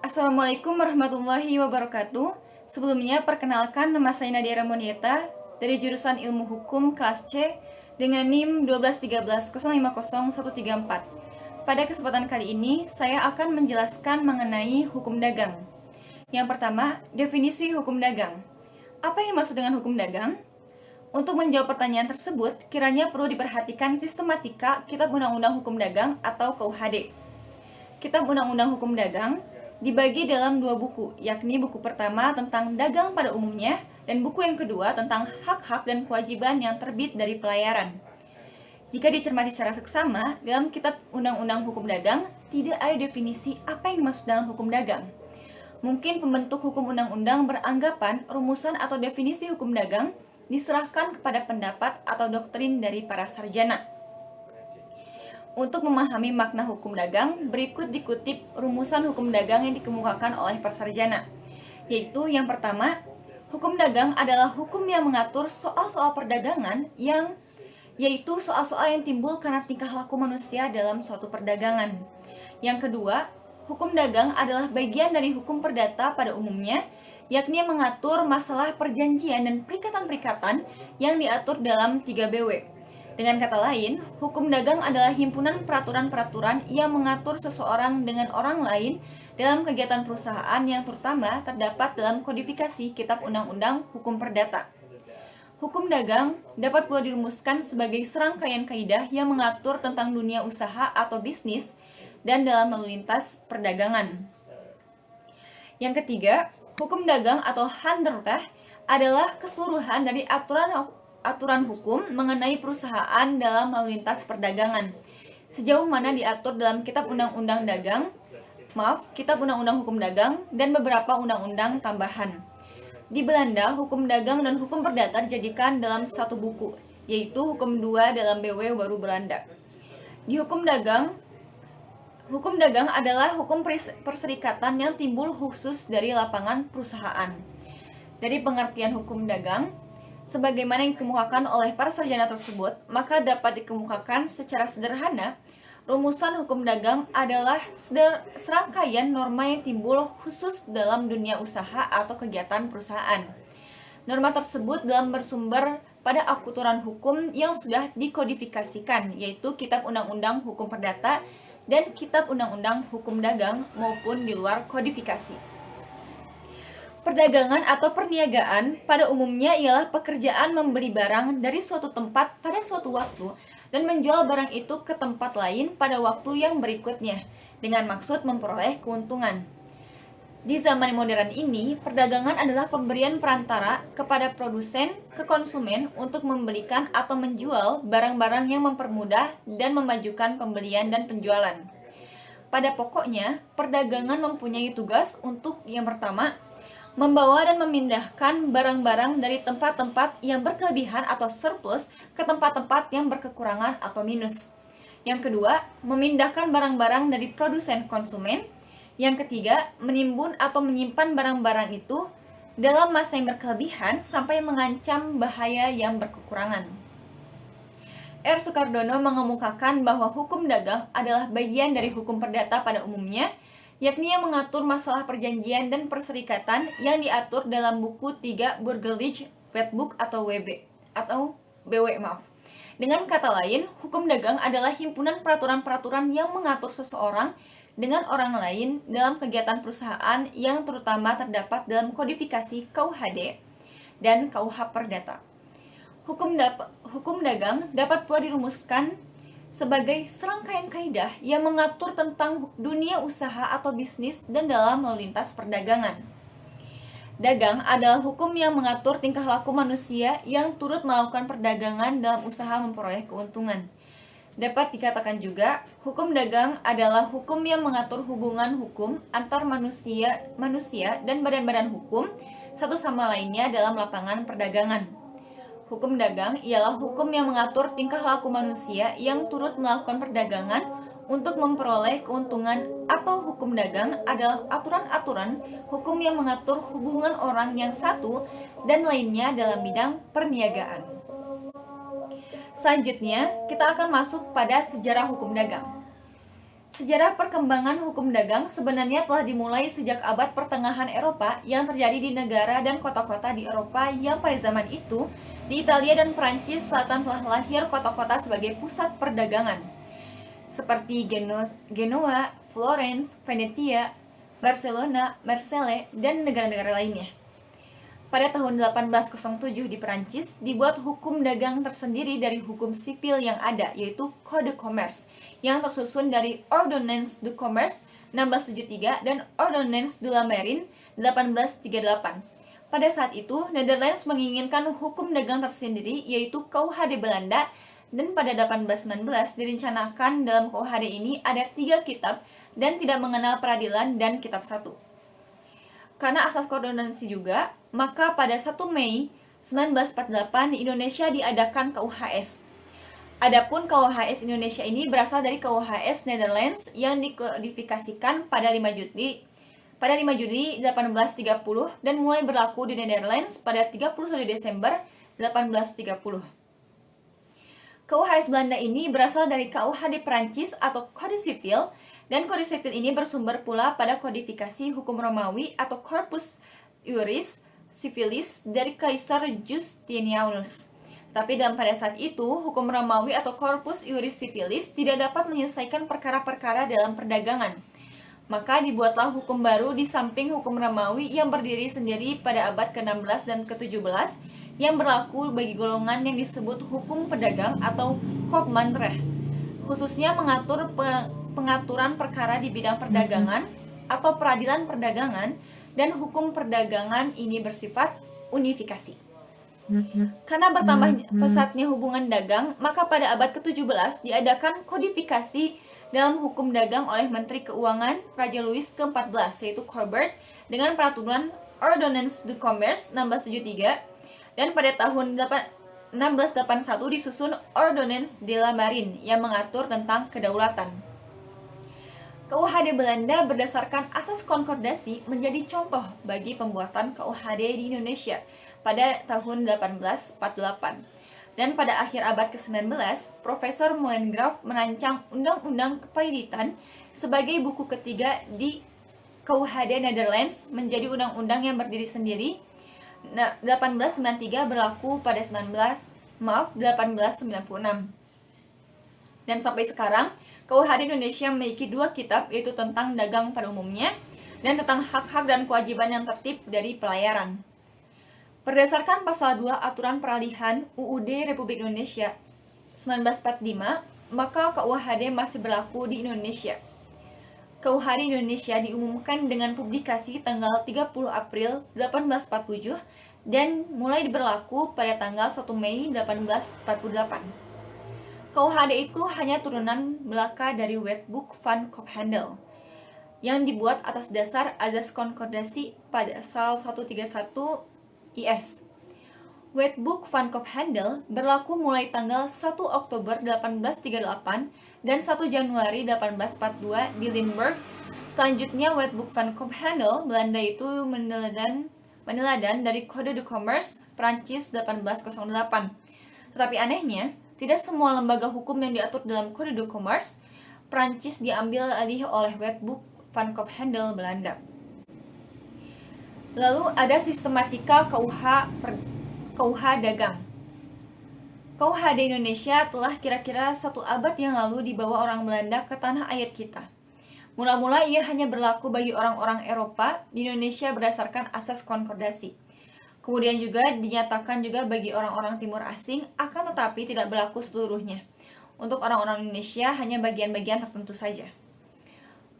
Assalamualaikum warahmatullahi wabarakatuh. Sebelumnya, perkenalkan nama saya Nadia Ramonieta dari jurusan Ilmu Hukum kelas C dengan NIM 12130500134. Pada kesempatan kali ini, saya akan menjelaskan mengenai hukum dagang. Yang pertama, definisi hukum dagang. Apa yang dimaksud dengan hukum dagang? Untuk menjawab pertanyaan tersebut, kiranya perlu diperhatikan sistematika Kitab Undang-Undang Hukum Dagang atau KUHD. Kitab Undang-Undang Hukum Dagang dibagi dalam dua buku, yakni buku pertama tentang dagang pada umumnya dan buku yang kedua tentang hak-hak dan kewajiban yang terbit dari pelayaran. Jika dicermati secara seksama, dalam Kitab Undang-Undang Hukum Dagang tidak ada definisi apa yang dimaksud dengan hukum dagang. Mungkin pembentuk hukum undang-undang beranggapan rumusan atau definisi hukum dagang diserahkan kepada pendapat atau doktrin dari para sarjana. Untuk memahami makna hukum dagang, berikut dikutip rumusan hukum dagang yang dikemukakan oleh para sarjana, yaitu yang pertama, hukum dagang adalah hukum yang mengatur soal-soal perdagangan yaitu soal-soal yang timbul karena tingkah laku manusia dalam suatu perdagangan. Yang kedua, hukum dagang adalah bagian dari hukum perdata pada umumnya, yakni yang mengatur masalah perjanjian dan perikatan-perikatan yang diatur dalam 3BW. Dengan kata lain, hukum dagang adalah himpunan peraturan-peraturan yang mengatur seseorang dengan orang lain dalam kegiatan perusahaan yang terutama terdapat dalam kodifikasi Kitab Undang-Undang Hukum Perdata. Hukum dagang dapat pula dirumuskan sebagai serangkaian kaidah yang mengatur tentang dunia usaha atau bisnis dan dalam lalu lintas perdagangan. Yang ketiga, hukum dagang atau Handelsrecht adalah keseluruhan dari aturan hukum mengenai perusahaan dalam lalu lintas perdagangan. Sejauh mana diatur dalam Kitab Undang-Undang Kitab Undang-Undang Hukum Dagang dan beberapa undang-undang tambahan. Di Belanda, hukum dagang dan hukum perdata dijadikan dalam satu buku, yaitu Hukum 2 dalam BW Baru Belanda. Di hukum dagang adalah hukum perserikatan yang timbul khusus dari lapangan perusahaan. Dari pengertian hukum dagang, sebagaimana yang dikemukakan oleh para sarjana tersebut, maka dapat dikemukakan secara sederhana, rumusan hukum dagang adalah serangkaian norma yang timbul khusus dalam dunia usaha atau kegiatan perusahaan. Norma tersebut dalam bersumber pada aturan hukum yang sudah dikodifikasikan, yaitu Kitab Undang-Undang Hukum Perdata dan Kitab Undang-Undang Hukum Dagang maupun di luar kodifikasi. Perdagangan atau perniagaan pada umumnya ialah pekerjaan membeli barang dari suatu tempat pada suatu waktu dan menjual barang itu ke tempat lain pada waktu yang berikutnya dengan maksud memperoleh keuntungan. Di zaman modern ini, perdagangan adalah pemberian perantara kepada produsen ke konsumen untuk membelikan atau menjual barang-barang yang mempermudah dan memajukan pembelian dan penjualan. Pada pokoknya, perdagangan mempunyai tugas untuk yang pertama, membawa dan memindahkan barang-barang dari tempat-tempat yang berkelebihan atau surplus ke tempat-tempat yang berkekurangan atau minus. Yang kedua, memindahkan barang-barang dari produsen konsumen. Yang ketiga, menimbun atau menyimpan barang-barang itu dalam masa yang berkelebihan sampai mengancam bahaya yang berkekurangan. R. Sukardono mengemukakan bahwa hukum dagang adalah bagian dari hukum perdata pada umumnya, yakni yang mengatur masalah perjanjian dan perserikatan yang diatur dalam buku 3 Burgerlich Wetboek atau BW. Dengan kata lain, hukum dagang adalah himpunan peraturan-peraturan yang mengatur seseorang dengan orang lain dalam kegiatan perusahaan yang terutama terdapat dalam kodifikasi KUHD dan KUH Perdata. Hukum dagang dapat pula dirumuskan sebagai serangkaian kaidah yang mengatur tentang dunia usaha atau bisnis dan dalam lalu lintas perdagangan. Dagang adalah hukum yang mengatur tingkah laku manusia yang turut melakukan perdagangan dalam usaha memperoleh keuntungan. Dapat dikatakan juga, hukum dagang adalah hukum yang mengatur hubungan hukum antar manusia dan badan-badan hukum satu sama lainnya dalam lapangan perdagangan. Hukum dagang ialah hukum yang mengatur tingkah laku manusia yang turut melakukan perdagangan untuk memperoleh keuntungan, atau hukum dagang adalah aturan-aturan hukum yang mengatur hubungan orang yang satu dan lainnya dalam bidang perniagaan. Selanjutnya, kita akan masuk pada sejarah hukum dagang. Sejarah perkembangan hukum dagang sebenarnya telah dimulai sejak abad pertengahan Eropa yang terjadi di negara dan kota-kota di Eropa yang pada zaman itu di Italia dan Prancis Selatan telah lahir kota-kota sebagai pusat perdagangan seperti Genoa, Florence, Venetia, Barcelona, Marseille, dan negara-negara lainnya. Pada tahun 1807 di Perancis dibuat hukum dagang tersendiri dari hukum sipil yang ada, yaitu Code de Commerce, yang tersusun dari Ordonnance du Commerce 1673 dan Ordonnance de la Marine 1838. Pada saat itu, Netherlands menginginkan hukum dagang tersendiri, yaitu KUHD Belanda, dan pada 1819 direncanakan dalam KUHD ini ada 3 kitab dan tidak mengenal peradilan dan kitab 1. Karena asas koordinasi juga, maka pada 1 Mei 1948 di Indonesia diadakan KUHS. Adapun KUHS Indonesia ini berasal dari KUHS Netherlands yang dikodifikasikan pada 5 Juli 1830 dan mulai berlaku di Netherlands pada 31 Desember 1830. KUHS Belanda ini berasal dari KUHD Perancis atau Kode Sipil, dan kode sipil ini bersumber pula pada kodifikasi hukum Romawi atau Corpus Iuris Civilis dari Kaisar Justinianus. Tapi pada saat itu, hukum Romawi atau Corpus Iuris Civilis tidak dapat menyelesaikan perkara-perkara dalam perdagangan. Maka dibuatlah hukum baru di samping hukum Romawi yang berdiri sendiri pada abad ke-16 dan ke-17 yang berlaku bagi golongan yang disebut hukum pedagang atau Koopmanrecht, khususnya mengatur pengaturan perkara di bidang perdagangan atau peradilan perdagangan, dan hukum perdagangan ini bersifat unifikasi. Karena bertambah pesatnya hubungan dagang, maka pada abad ke-17 diadakan kodifikasi dalam hukum dagang oleh Menteri Keuangan Raja Louis ke-14, yaitu Colbert, dengan peraturan Ordonnance du Commerce 1673, dan pada tahun 1681 disusun Ordonnance de la Marine yang mengatur tentang kedaulatan. KUHD Belanda berdasarkan asas konkordasi menjadi contoh bagi pembuatan KUHD di Indonesia pada tahun 1848. Dan pada akhir abad ke-19, Profesor Molengraaf merancang Undang-Undang Kepailitan sebagai buku ketiga di KUHD Netherlands menjadi undang-undang yang berdiri sendiri. 1893 berlaku pada 1896. Dan sampai sekarang KUHD Indonesia memiliki 2 kitab, yaitu tentang dagang pada umumnya dan tentang hak-hak dan kewajiban yang tertib dari pelayaran. Berdasarkan pasal 2 Aturan Peralihan UUD Republik Indonesia 1945, maka KUHD masih berlaku di Indonesia. KUHD Indonesia diumumkan dengan publikasi tanggal 30 April 1847 dan mulai berlaku pada tanggal 1 Mei 1848. KUHD itu hanya turunan belaka dari Wetboek van Koophandel yang dibuat atas dasar azas konkordasi pada pasal 131 IS. Wetboek van Koophandel berlaku mulai tanggal 1 Oktober 1838 dan 1 Januari 1842 di Limburg. Selanjutnya Wetboek van Koophandel Belanda itu meneladan dari Code de Commerce Prancis 1808. Tetapi anehnya, tidak semua lembaga hukum yang diatur dalam Code de Commerce Prancis diambil alih oleh Wetboek van Koophandel Belanda. Lalu ada sistematika KUH dagang. KUHD Indonesia telah kira-kira 1 abad yang lalu dibawa orang Belanda ke tanah air kita. Mula-mula ia hanya berlaku bagi orang-orang Eropa di Indonesia berdasarkan asas konkordasi. Kemudian juga dinyatakan juga bagi orang-orang timur asing, akan tetapi tidak berlaku seluruhnya. Untuk orang-orang Indonesia hanya bagian-bagian tertentu saja.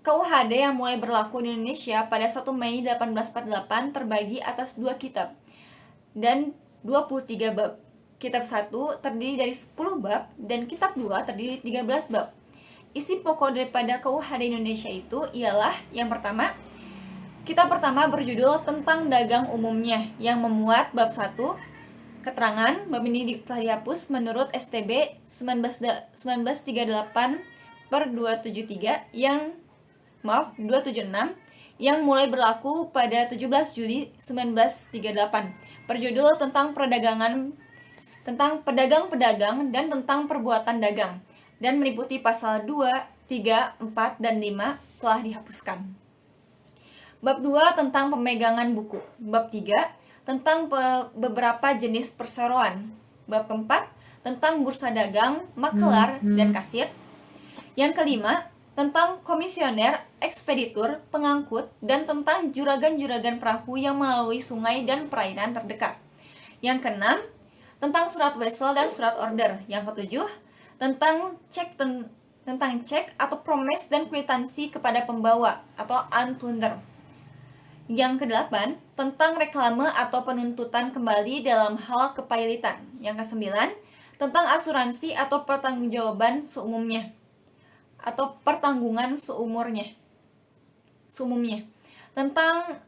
KUHD yang mulai berlaku di Indonesia pada 1 Mei 1848 terbagi atas 2 kitab dan 23 bab. Kitab 1 terdiri dari 10 bab dan kitab 2 terdiri dari 13 bab. Isi pokok daripada KUHD Indonesia itu ialah yang pertama, kitab pertama berjudul Tentang Dagang Umumnya yang memuat bab 1, keterangan. Bab ini telah dihapus menurut STB 1938/273 276 yang mulai berlaku pada 17 Juli 1938. Berjudul Tentang pedagang-pedagang dan tentang perbuatan dagang, dan meliputi pasal 2 3, 4, dan 5 telah dihapuskan. Bab 2 tentang pemegangan buku. Bab 3 tentang beberapa jenis perseroan. Bab keempat tentang bursa dagang, makelar, dan kasir. Yang kelima tentang komisioner, ekspeditur, pengangkut, dan tentang juragan-juragan perahu yang melalui sungai dan perairan terdekat. Yang keenam tentang surat wesel dan surat order. Yang ketujuh tentang cek atau promes dan kwitansi kepada pembawa atau antunder. Yang kedelapan tentang reklame atau penuntutan kembali dalam hal kepailitan. Yang kesembilan tentang asuransi atau pertanggungjawaban seumumnya atau pertanggungan seumumnya. Tentang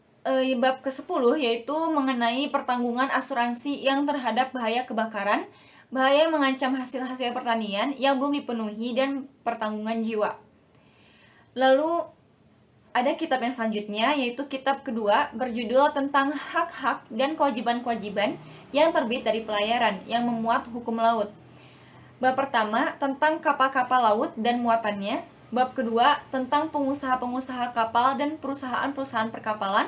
bab ke-10 yaitu mengenai pertanggungan asuransi yang terhadap bahaya kebakaran, bahaya yang mengancam hasil-hasil pertanian yang belum dipenuhi, dan pertanggungan jiwa. Lalu ada kitab yang selanjutnya yaitu kitab kedua berjudul tentang hak-hak dan kewajiban-kewajiban yang terbit dari pelayaran yang memuat hukum laut. Bab pertama tentang kapal-kapal laut dan muatannya. Bab kedua tentang pengusaha-pengusaha kapal dan perusahaan-perusahaan perkapalan.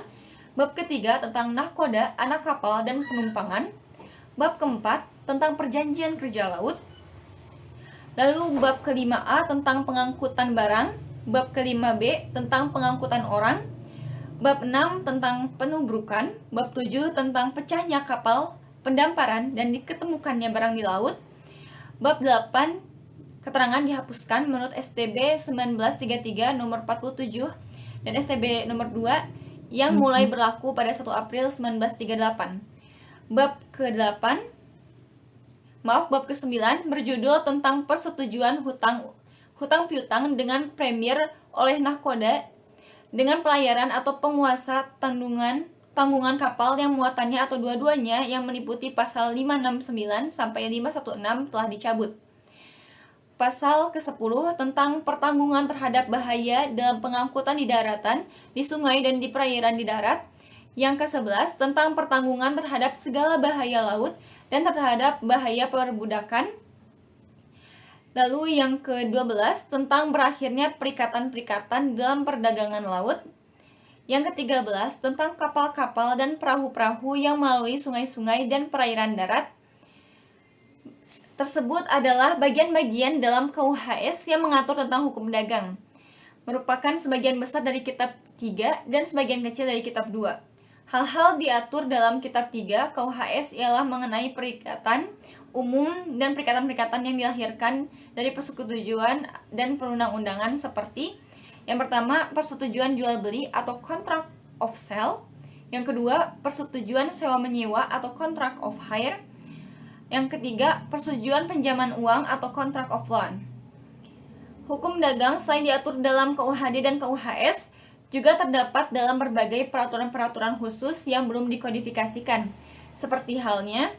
Bab ketiga tentang nahkoda, anak kapal, dan penumpangan. Bab keempat tentang perjanjian kerja laut. Lalu bab ke-5A tentang pengangkutan barang. Bab ke-5B tentang pengangkutan orang. Bab 6 tentang penubrukan. Bab 7 tentang pecahnya kapal, pendamparan, dan diketemukannya barang di laut. Bab 8 keterangan dihapuskan menurut STB 1933 nomor 47 dan STB nomor 2 yang mulai berlaku pada 1 April 1938. Bab ke-9 berjudul tentang persetujuan hutang piutang dengan premier oleh nahkoda dengan pelayaran atau penguasa tanggungan kapal yang muatannya atau dua-duanya yang meliputi pasal 569 sampai 516 telah dicabut. Pasal ke-10 tentang pertanggungan terhadap bahaya dalam pengangkutan di daratan, di sungai, dan di perairan di darat. Yang ke-11 tentang pertanggungan terhadap segala bahaya laut dan terhadap bahaya perbudakan. Lalu yang ke-12 tentang berakhirnya perikatan-perikatan dalam perdagangan laut. Yang ke-13 tentang kapal-kapal dan perahu-perahu yang melalui sungai-sungai dan perairan darat. Tersebut adalah bagian-bagian dalam KUHS yang mengatur tentang hukum dagang, merupakan sebagian besar dari kitab 3 dan sebagian kecil dari kitab 2. Hal-hal diatur dalam kitab 3 KUHS ialah mengenai perikatan umum dan perikatan-perikatan yang dilahirkan dari persetujuan dan perundang-undangan seperti yang pertama, persetujuan jual beli atau contract of sale. Yang kedua, persetujuan sewa menyewa atau contract of hire. Yang ketiga, persetujuan pinjaman uang atau contract of loan. Hukum dagang selain diatur dalam KUHD dan KUHS, juga terdapat dalam berbagai peraturan-peraturan khusus yang belum dikodifikasikan. Seperti halnya,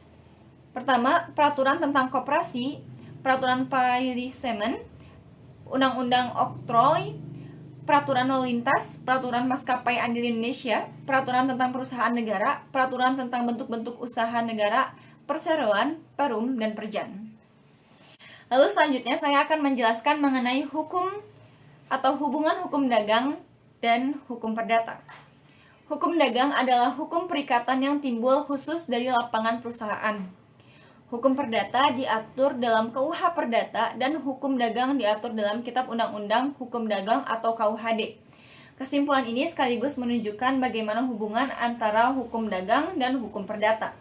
pertama, peraturan tentang koperasi, peraturan Parliamentary, undang-undang oktroi, peraturan lalu lintas, peraturan maskapai andil Indonesia, peraturan tentang perusahaan negara, peraturan tentang bentuk-bentuk usaha negara, perseroan, perum, dan perjan. Lalu selanjutnya saya akan menjelaskan mengenai hukum atau hubungan hukum dagang dan hukum perdata. Hukum dagang adalah hukum perikatan yang timbul khusus dari lapangan perusahaan. Hukum perdata diatur dalam KUH Perdata dan hukum dagang diatur dalam Kitab Undang-Undang Hukum Dagang atau KUHD. Kesimpulan ini sekaligus menunjukkan bagaimana hubungan antara hukum dagang dan hukum perdata.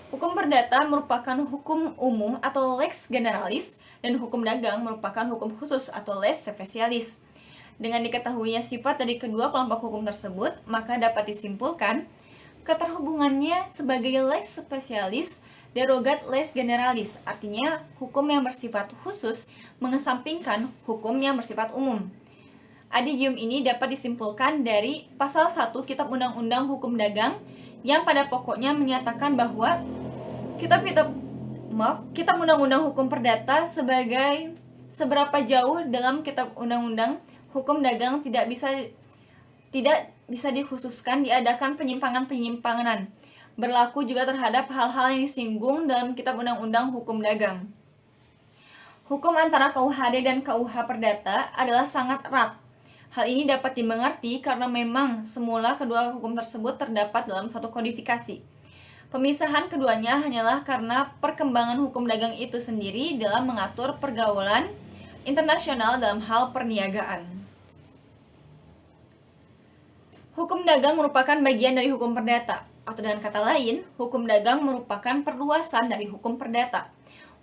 Hukum perdata merupakan hukum umum atau lex generalis dan hukum dagang merupakan hukum khusus atau lex specialis. Dengan diketahuinya sifat dari kedua kelompok hukum tersebut, maka dapat disimpulkan keterhubungannya sebagai lex specialis derogat lex generalis, artinya hukum yang bersifat khusus mengesampingkan hukum yang bersifat umum. Adigium ini dapat disimpulkan dari pasal 1 Kitab Undang-Undang Hukum Dagang yang pada pokoknya menyatakan bahwa Kitab Undang-Undang Hukum Perdata sebagai seberapa jauh dalam Kitab Undang-Undang Hukum Dagang tidak bisa dikhususkan diadakan penyimpangan-penyimpangan. Berlaku juga terhadap hal-hal yang disinggung dalam Kitab Undang-Undang Hukum Dagang. Hukum antara KUHD dan KUH Perdata adalah sangat erat. Hal ini dapat dimengerti karena memang semula kedua hukum tersebut terdapat dalam satu kodifikasi. Pemisahan keduanya hanyalah karena perkembangan hukum dagang itu sendiri dalam mengatur pergaulan internasional dalam hal perniagaan. Hukum dagang merupakan bagian dari hukum perdata, atau dengan kata lain, hukum dagang merupakan perluasan dari hukum perdata.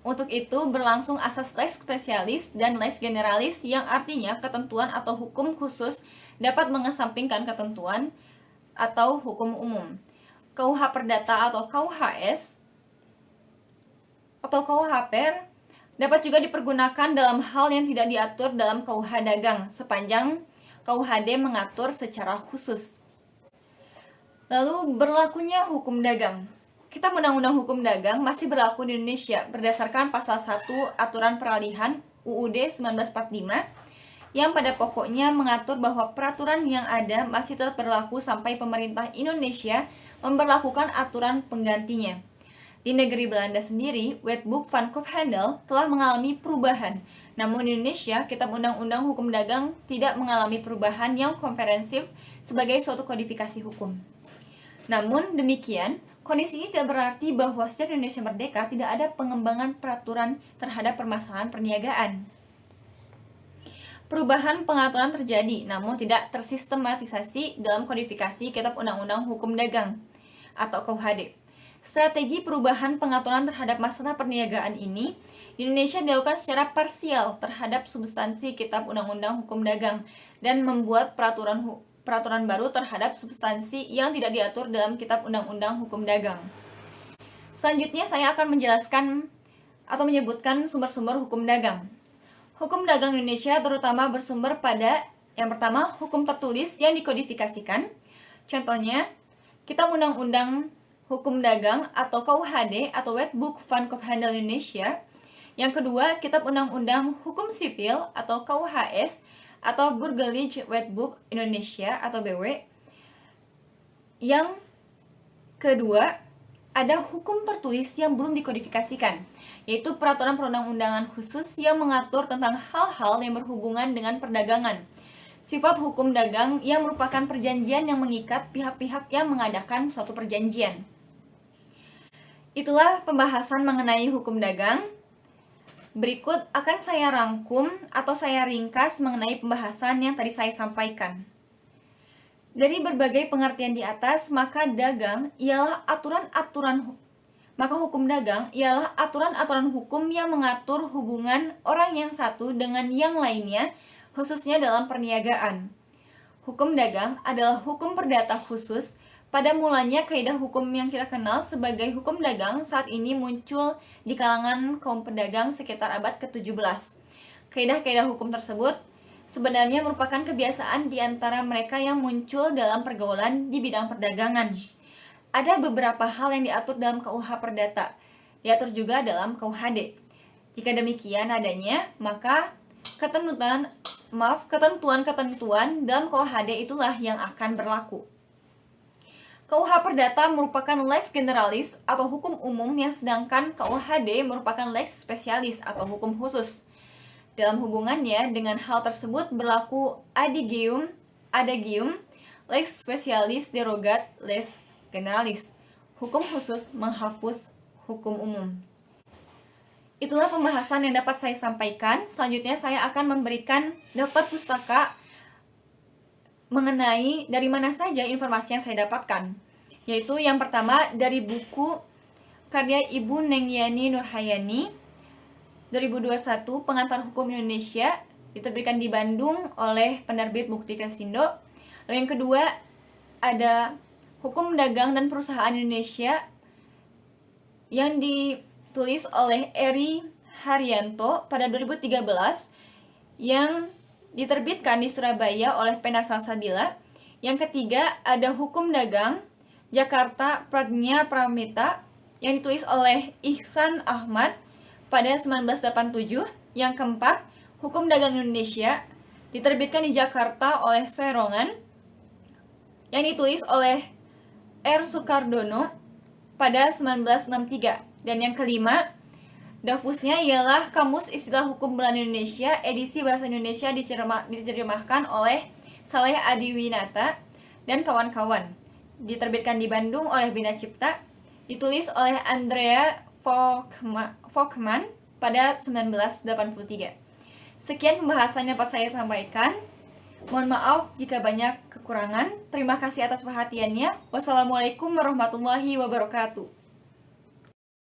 Untuk itu berlangsung asas lex specialis dan lex generalis yang artinya ketentuan atau hukum khusus dapat mengesampingkan ketentuan atau hukum umum. KUH Perdata atau KUHS atau KUH Per dapat juga dipergunakan dalam hal yang tidak diatur dalam KUH Dagang sepanjang KUHD mengatur secara khusus. Lalu berlakunya hukum dagang. Kitab Undang-Undang Hukum Dagang masih berlaku di Indonesia berdasarkan pasal 1 Aturan Peralihan UUD 1945 yang pada pokoknya mengatur bahwa peraturan yang ada masih tetap berlaku sampai pemerintah Indonesia memberlakukan aturan penggantinya. Di negeri Belanda sendiri, Wetboek van Koophandel telah mengalami perubahan. Namun di Indonesia, Kitab Undang-Undang Hukum Dagang tidak mengalami perubahan yang komprehensif sebagai suatu kodifikasi hukum. Namun demikian, kondisi ini tidak berarti bahwa sejak Indonesia merdeka tidak ada pengembangan peraturan terhadap permasalahan perniagaan. Perubahan pengaturan terjadi, namun tidak tersistematisasi dalam kodifikasi Kitab Undang-Undang Hukum Dagang atau KUHD. Strategi perubahan pengaturan terhadap masalah perniagaan ini di Indonesia dilakukan secara parsial terhadap substansi Kitab Undang-Undang Hukum Dagang dan membuat peraturan baru terhadap substansi yang tidak diatur dalam Kitab Undang-Undang Hukum Dagang. Selanjutnya saya akan menjelaskan atau menyebutkan sumber-sumber hukum dagang. Hukum dagang Indonesia terutama bersumber pada yang pertama, hukum tertulis yang dikodifikasikan. Contohnya, Kitab Undang-Undang Hukum Dagang atau KUHD atau Wetboek van Koophandel Indonesia. Yang kedua, Kitab Undang-Undang Hukum Sipil atau KUHS atau Burgerlijk Wetboek Indonesia atau BW. Yang kedua, ada hukum tertulis yang belum dikodifikasikan, yaitu peraturan perundang-undangan khusus yang mengatur tentang hal-hal yang berhubungan dengan perdagangan. Sifat hukum dagang yang merupakan perjanjian yang mengikat pihak-pihak yang mengadakan suatu perjanjian. Itulah pembahasan mengenai hukum dagang. Berikut akan saya rangkum atau saya ringkas mengenai pembahasan yang tadi saya sampaikan. Dari berbagai pengertian di atas, maka hukum dagang ialah aturan-aturan hukum yang mengatur hubungan orang yang satu dengan yang lainnya, khususnya dalam perniagaan. Hukum dagang adalah hukum perdata khusus. Pada mulanya, kaidah hukum yang kita kenal sebagai hukum dagang saat ini muncul di kalangan kaum pedagang sekitar abad ke-17. Kaidah-kaidah hukum tersebut sebenarnya merupakan kebiasaan di antara mereka yang muncul dalam pergaulan di bidang perdagangan. Ada beberapa hal yang diatur dalam KUH Perdata, diatur juga dalam KUHD. Jika demikian adanya, maka ketentuan-ketentuan dalam KUHD itulah yang akan berlaku. KUH Perdata merupakan lex generalis atau hukum umum yang sedangkan KUHD merupakan lex specialis atau hukum khusus. Dalam hubungannya dengan hal tersebut berlaku adagium, lex specialis derogat lex generalis. Hukum khusus menghapus hukum umum. Itulah pembahasan yang dapat saya sampaikan. Selanjutnya saya akan memberikan daftar pustaka mengenai dari mana saja informasi yang saya dapatkan, yaitu yang pertama dari buku karya Ibu Nengyani Nurhayani 2021 Pengantar Hukum Indonesia, diterbitkan di Bandung oleh penerbit Mukti Kasindo. Lalu yang kedua ada Hukum Dagang dan Perusahaan Indonesia yang ditulis oleh Eri Haryanto pada 2013 yang diterbitkan di Surabaya oleh Pena Salsabila. Yang ketiga ada Hukum Dagang Jakarta Prajna Pramita yang ditulis oleh Ihsan Ahmad pada 1987. Yang keempat, Hukum Dagang Indonesia diterbitkan di Jakarta oleh Serongan yang ditulis oleh R. Sukardono pada 1963. Dan yang kelima, Dafusnya ialah Kamus Istilah Hukum Belanda Indonesia, edisi Bahasa Indonesia diterjemahkan oleh Saleh Adiwinata dan kawan-kawan. Diterbitkan di Bandung oleh Bina Cipta, ditulis oleh Andrea Volkmann pada 1983. Sekian pembahasan yang dapat saya sampaikan. Mohon maaf jika banyak kekurangan. Terima kasih atas perhatiannya. Wassalamualaikum warahmatullahi wabarakatuh.